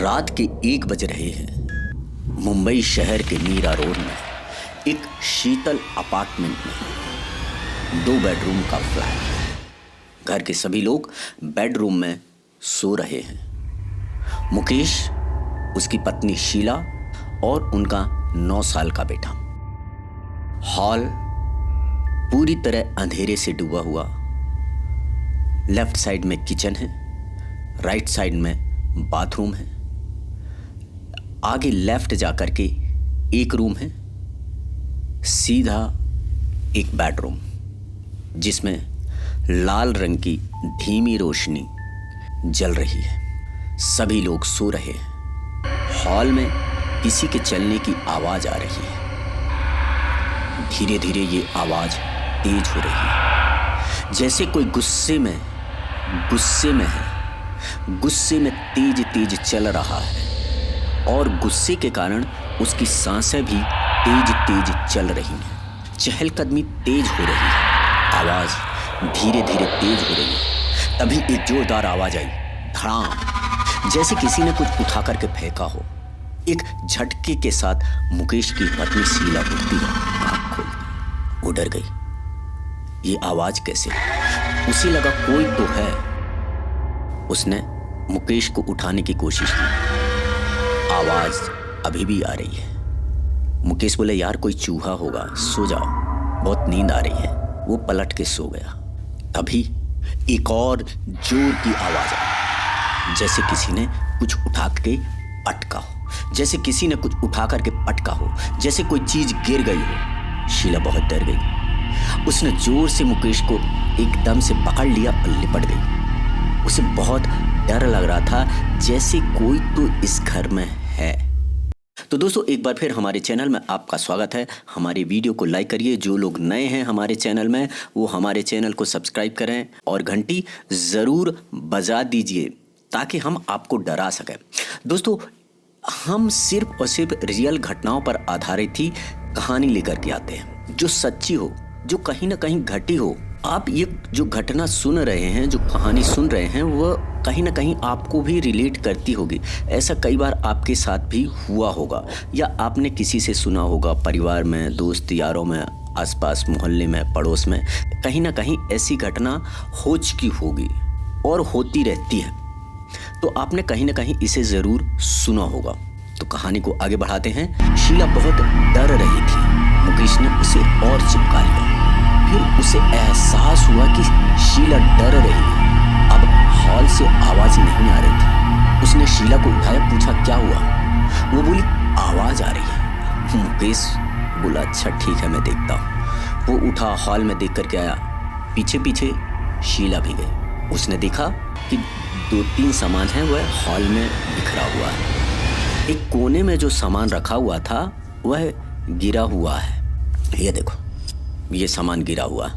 रात के 1 बज रहे हैं। मुंबई शहर के मीरा रोड में एक शीतल अपार्टमेंट में 2 बेडरूम का फ्लैट। घर के सभी लोग बेडरूम में सो रहे हैं। मुकेश, उसकी पत्नी शीला और उनका 9 साल का बेटा। हॉल पूरी तरह अंधेरे से डूबा हुआ। लेफ्ट साइड में किचन है, राइट साइड में बाथरूम है। आगे लेफ्ट जाकर के एक रूम है, सीधा एक बेडरूम जिसमें लाल रंग की धीमी रोशनी जल रही है। सभी लोग सो रहे हैं। हॉल में किसी के चलने की आवाज आ रही है। धीरे धीरे ये आवाज तेज हो रही है, जैसे कोई गुस्से में है। गुस्से में तेज तेज चल रहा है और गुस्से के कारण उसकी सांसें भी तेज तेज चल रही हैं। चहलकदमी तेज हो रही है। आवाज धीरे धीरे तेज हो रही है। तभी एक जोरदार आवाज आई, धड़ाम, जैसे किसी ने कुछ उठा करके फेंका हो। एक झटके के साथ मुकेश की पत्नी शीला उठती है, आँख खोलती, वो डर गई। ये आवाज कैसे? उसे लगा कोई तो है। उसने मुकेश को उठाने की कोशिश की। आवाज अभी भी आ रही है। मुकेश बोले, यार कोई चूहा होगा, सो जाओ, बहुत नींद आ रही है। वो पलट के सो गया। तभी एक और जोर की आवाज आई, जैसे किसी ने कुछ उठा के पटका हो, जैसे किसी ने कुछ उठा करके पटका हो, जैसे कोई चीज गिर गई हो। शीला बहुत डर गई। उसने जोर से मुकेश को एकदम से पकड़ लिया और लिपट गई। उसे बहुत डर लग रहा था, जैसे कोई तो इस घर में है। तो दोस्तों, एक बार फिर हमारे चैनल में आपका स्वागत है। हमारे वीडियो को लाइक करिए। जो लोग नए हैं हमारे चैनल में, वो हमारे चैनल को सब्सक्राइब करें और घंटी ज़रूर बजा दीजिए ताकि हम आपको डरा सकें। दोस्तों, हम सिर्फ और सिर्फ रियल घटनाओं पर आधारित ही कहानी लेकर के आते हैं, जो सच्ची हो, जो कहीं ना कहीं घटी हो। आप ये जो घटना सुन रहे हैं, जो कहानी सुन रहे हैं, वह कहीं ना कहीं आपको भी रिलेट करती होगी। ऐसा कई बार आपके साथ भी हुआ होगा, या आपने किसी से सुना होगा, परिवार में, दोस्त यारों में, आसपास मोहल्ले में, पड़ोस में। कहीं ना कहीं ऐसी घटना हो चुकी होगी और होती रहती है। तो आपने कहीं ना कहीं इसे ज़रूर सुना होगा। तो कहानी को आगे बढ़ाते हैं। शीला बहुत डर रही थी। मुकेश ने उसे और चिपका लिया। फिर उसे एहसास हुआ कि शीला डर रही है। अब हॉल से आवाज नहीं आ रही थी। उसने शीला को उठाया, पूछा क्या हुआ? वो बोली, आवाज आ रही है। मुकेश बोला, अच्छा ठीक है, मैं देखता हूँ। वो उठा, हॉल में देख करके आया। पीछे पीछे शीला भी गई। उसने देखा कि 2-3 सामान है वह हॉल में बिखरा हुआ है। एक कोने में जो सामान रखा हुआ था वह गिरा हुआ है। ये देखो, ये सामान गिरा हुआ,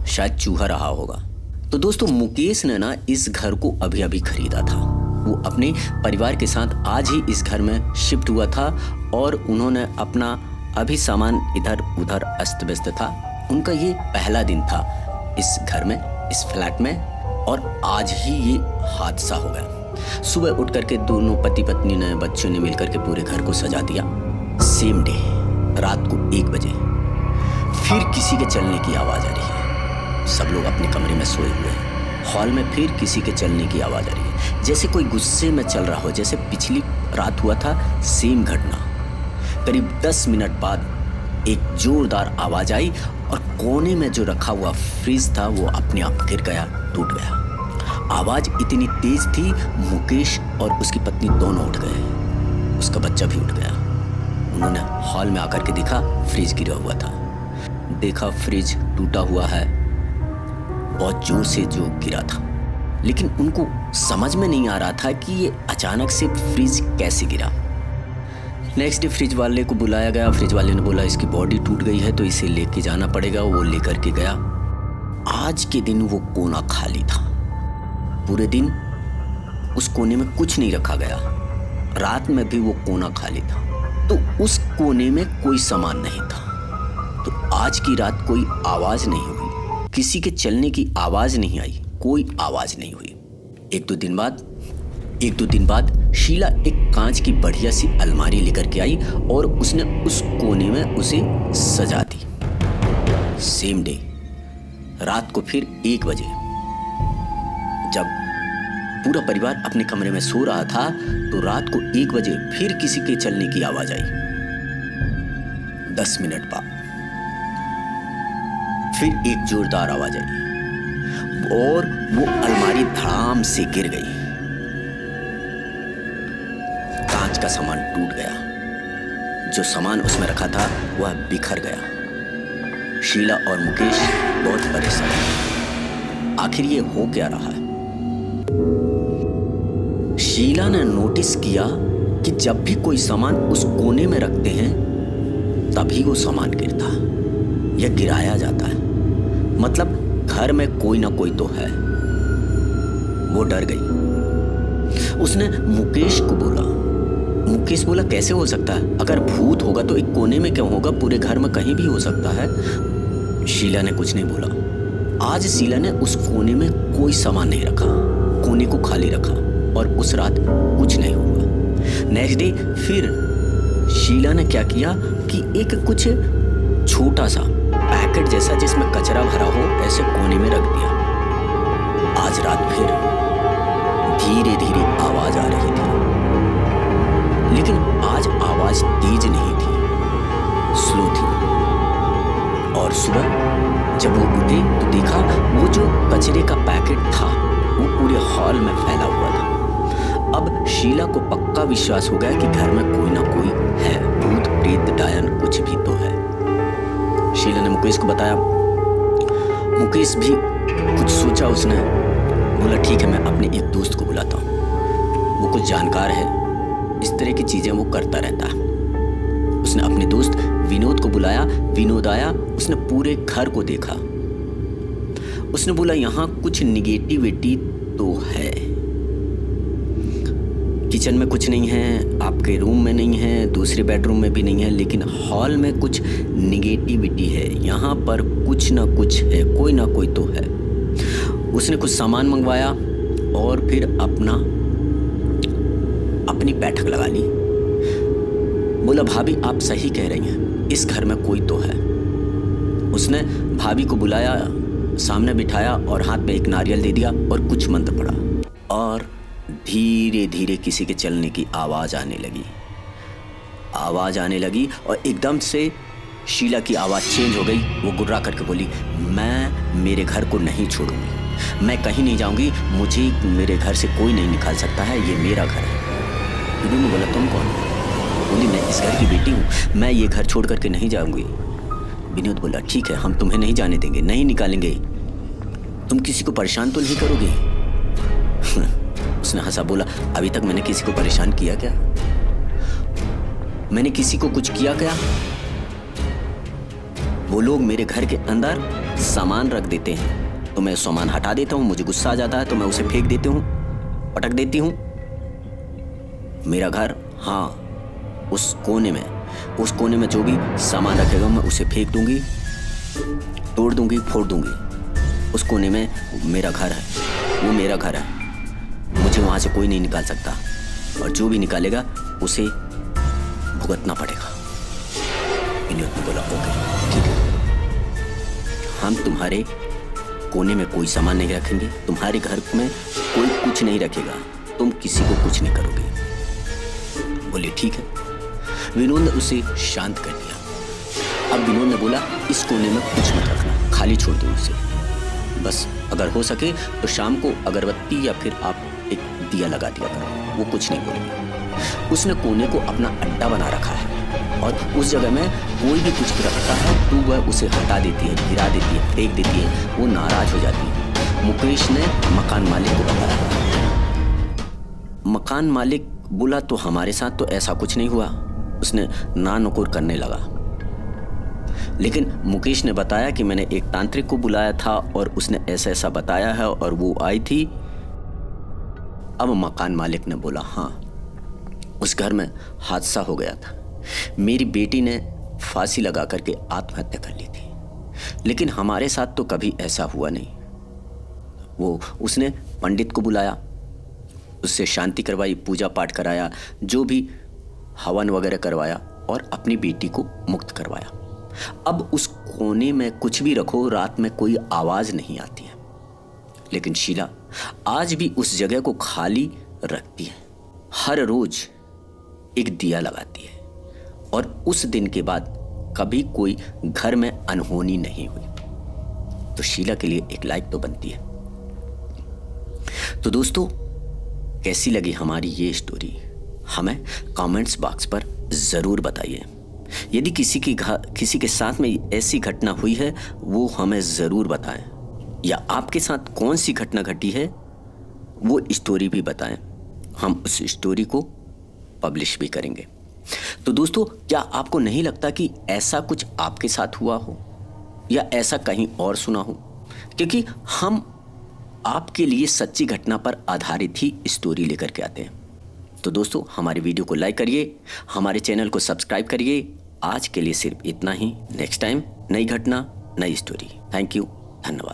शायद चूहा रहा होगा। तो दोस्तों, मुकेश ने ना इस घर को अभी अभी खरीदा था। वो अपने परिवार के साथ आज ही इस घर में शिफ्ट हुआ था और उन्होंने अपना अभी सामान इधर उधर अस्त व्यस्त था। उनका ये पहला दिन था इस घर में, इस फ्लैट में, और आज ही ये हादसा हो गया। सुबह उठ करके दोनों पति पत्नी ने, बच्चों ने मिलकर के पूरे घर को सजा दिया। सेम डे, रात को 1 बजे फिर किसी के चलने की आवाज आ रही है। सब लोग अपने कमरे में सोए हुए हैं। हॉल में फिर किसी के चलने की आवाज आ रही है, जैसे कोई गुस्से में चल रहा हो, जैसे पिछली रात हुआ था सेम घटना। करीब 10 मिनट बाद एक जोरदार आवाज आई और कोने में जो रखा हुआ फ्रिज था वो अपने आप गिर गया, टूट गया। आवाज इतनी तेज थी, मुकेश और उसकी पत्नी दोनों उठ गए। उसका बच्चा भी उठ गया। उन्होंने हॉल में आकर के देखा, फ्रिज गिरा हुआ था। देखा फ्रिज टूटा हुआ है, बहुत जोर से जो गिरा था। लेकिन उनको समझ में नहीं आ रहा था कि ये अचानक से फ्रिज कैसे गिरा। नेक्स्ट डे फ्रिज वाले को बुलाया गया। फ्रिज वाले ने बोला, इसकी बॉडी टूट गई है तो इसे लेके जाना पड़ेगा। वो लेकर के गया। आज के दिन वो कोना खाली था। पूरे दिन उस कोने में कुछ नहीं रखा गया। रात में भी वो कोना खाली था। तो उस कोने में कोई सामान नहीं था। तो आज की रात कोई आवाज नहीं हुई, किसी के चलने की आवाज नहीं आई, कोई आवाज नहीं हुई। 1-2 दिन बाद एक दो दिन बाद शीला एक कांच की बढ़िया सी अलमारी लेकर के आई और उसने उस कोने में उसे सजा दी। सेम डे रात को फिर 1 बजे जब पूरा परिवार अपने कमरे में सो रहा था तो रात को 1 बजे फिर किसी के चलने की आवाज आई। 10 मिनट बाद फिर एक जोरदार आवाज आई और वो अलमारी धड़ाम से गिर गई। कांच का सामान टूट गया, जो सामान उसमें रखा था वह बिखर गया। शीला और मुकेश बहुत परेशान हैं। आखिर ये हो क्या रहा है? शीला ने नोटिस किया कि जब भी कोई सामान उस कोने में रखते हैं तभी वो सामान गिरता या गिराया जाता है। मतलब घर में कोई ना कोई तो है। वो डर गई। उसने मुकेश को बोला। मुकेश बोला कैसे हो सकता है? अगर भूत होगा तो एक कोने में क्यों होगा? पूरे घर में कहीं भी हो सकता है। शीला ने कुछ नहीं बोला। आज शीला ने उस कोने में कोई सामान नहीं रखा, कोने को खाली रखा और उस रात कुछ नहीं हुआ। नेक्स्ट डे फिर शीला ने क्या किया कि एक कुछ छोटा सा पैकेट जैसा जिसमें कचरा भरा हो ऐसे कोने में रख दिया। आज रात फिर धीरे धीरे आवाज आ रही थी, लेकिन आज आवाज तेज नहीं थी, स्लो थी। और सुबह जब वो उठे तो देखा वो जो कचरे का पैकेट था वो पूरे हॉल में फैला हुआ था। अब शीला को पक्का विश्वास हो गया कि घर में कोई ना कोई है, भूत प्रेत डायन कुछ भी तो है। शीला ने मुकेश को बताया। मुकेश भी कुछ सोचा। उसने बोला ठीक है, मैं अपने एक दोस्त को बुलाता हूँ, वो कुछ जानकार है, इस तरह की चीजें वो करता रहता है। उसने अपने दोस्त विनोद को बुलाया। विनोद आया, उसने पूरे घर को देखा। उसने बोला यहाँ कुछ निगेटिविटी तो है। किचन में कुछ नहीं है, आपके रूम में नहीं है, दूसरे बेडरूम में भी नहीं है, लेकिन हॉल में कुछ निगेटिविटी है। यहाँ पर कुछ ना कुछ है, कोई ना कोई तो है। उसने कुछ सामान मंगवाया और फिर अपनी बैठक लगा ली। बोला भाभी आप सही कह रही हैं, इस घर में कोई तो है। उसने भाभी को बुलाया, सामने बिठाया और हाथ में एक नारियल दे दिया और कुछ मंत्र पढ़ा और धीरे धीरे किसी के चलने की आवाज आने लगी और एकदम से शीला की आवाज चेंज हो गई। वो गुर्रा करके बोली, मैं मेरे घर को नहीं छोड़ूंगी, मैं कहीं नहीं जाऊंगी, मुझे मेरे घर से कोई नहीं निकाल सकता है, ये मेरा घर है। विनोद ने बोला तुम कौन हो? बोली मैं इस घर की बेटी हूँ, मैं ये घर छोड़ करके नहीं जाऊंगी। विनोद बोला ठीक है, हम तुम्हें नहीं जाने देंगे, नहीं निकालेंगे। तुम किसी को परेशान तो नहीं करोगे? उसने हंसा, बोला अभी तक मैंने किसी को परेशान किया क्या? मैंने किसी को कुछ किया क्या? वो लोग मेरे घर के अंदर सामान रख देते हैं तो मैं सामान हटा देता हूं, मुझे गुस्सा आ जाता है तो मैं उसे फेंक देती हूं, पटक देती हूं। मेरा घर, हाँ, उस कोने में जो भी सामान रखेगा मैं उसे फेंक दूंगी, तोड़ दूंगी, फोड़ दूंगी। उस कोने में मेरा घर है, वो मेरा घर है, मुझे वहां से कोई नहीं निकाल सकता और जो भी निकालेगा उसे भुगतना पड़ेगा। विनोद ने बोला ओके ठीक है, हम तुम्हारे कोने में कोई सामान नहीं रखेंगे, तुम्हारे घर में कोई कुछ नहीं रखेगा, तुम किसी को कुछ नहीं करोगे। बोले ठीक है। विनोद ने उसे शांत कर दिया। अब विनोद ने बोला इस कोने में कुछ मत रखना, खाली छोड़ दो उसे, बस अगर हो सके तो शाम को अगरबत्ती या फिर आप एक दिया लगा दिया करो, वो कुछ नहीं बोलेंगे। उसने कोने को अपना अड्डा बना रखा है और उस जगह में कोई भी कुछ रखता है तो वह उसे हटा देती है, गिरा देती है, फेंक देती है, वो नाराज हो जाती है। मुकेश ने मकान मालिक को बताया। मकान मालिक बोला तो हमारे साथ तो ऐसा कुछ नहीं हुआ। उसने ना नुकुर करने लगा, लेकिन मुकेश ने बताया कि मैंने एक तांत्रिक को बुलाया था और उसने ऐसा ऐसा बताया है और वो आई थी। अब मकान मालिक ने बोला हाँ, उस घर में हादसा हो गया था, मेरी बेटी ने फांसी लगा करके आत्महत्या कर ली थी, लेकिन हमारे साथ तो कभी ऐसा हुआ नहीं। उसने पंडित को बुलाया, उससे शांति करवाई, पूजा पाठ कराया, जो भी हवन वगैरह करवाया और अपनी बेटी को मुक्त करवाया। अब उस कोने में कुछ भी रखो, रात में कोई आवाज नहीं आती है, लेकिन शीला आज भी उस जगह को खाली रखती है। हर रोज एक दिया लगाती है और उस दिन के बाद कभी कोई घर में अनहोनी नहीं हुई। तो शीला के लिए एक लाइक तो बनती है। तो दोस्तों, कैसी लगी हमारी ये स्टोरी, हमें कमेंट्स बॉक्स पर ज़रूर बताइए। यदि किसी के साथ में ऐसी घटना हुई है वो हमें ज़रूर बताएं, या आपके साथ कौन सी घटना घटी है वो स्टोरी भी बताएं। हम उस स्टोरी को पब्लिश भी करेंगे। तो दोस्तों, क्या आपको नहीं लगता कि ऐसा कुछ आपके साथ हुआ हो या ऐसा कहीं और सुना हो? क्योंकि हम आपके लिए सच्ची घटना पर आधारित ही स्टोरी लेकर के आते हैं। तो दोस्तों, हमारी वीडियो को लाइक करिए, हमारे चैनल को सब्सक्राइब करिए। आज के लिए सिर्फ इतना ही। नेक्स्ट टाइम नई घटना, नई स्टोरी। थैंक यू, धन्यवाद।